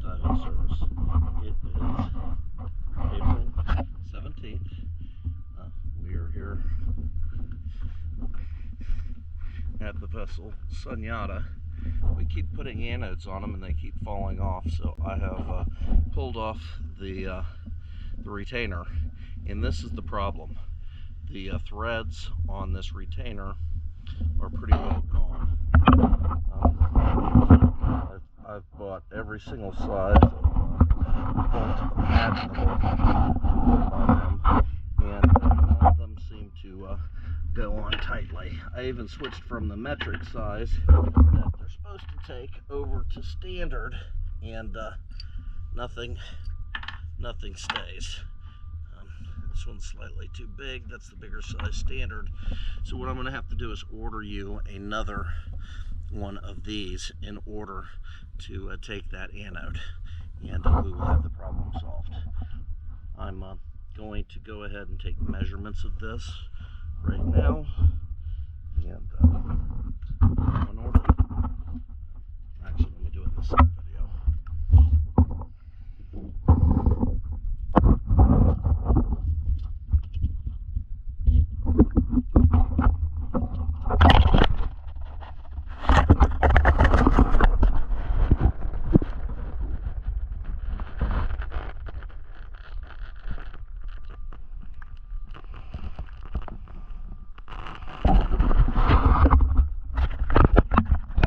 time in service. It is April 17th. We are here at the vessel Sunyachta. We keep putting anodes on them and they keep falling off, so I have pulled off the retainer, and this is the problem. The threads on this retainer are pretty well gone. I've bought every single size of bolt imaginable on them, and none of them seem to go on tightly. I even switched from the metric size that they're supposed to take over to standard, and nothing stays. This one's slightly too big. That's the bigger size standard. So what I'm going to have to do is order you another one of these in order to take that anode, and we will have the problem solved. I'm going to go ahead and take measurements of this right now.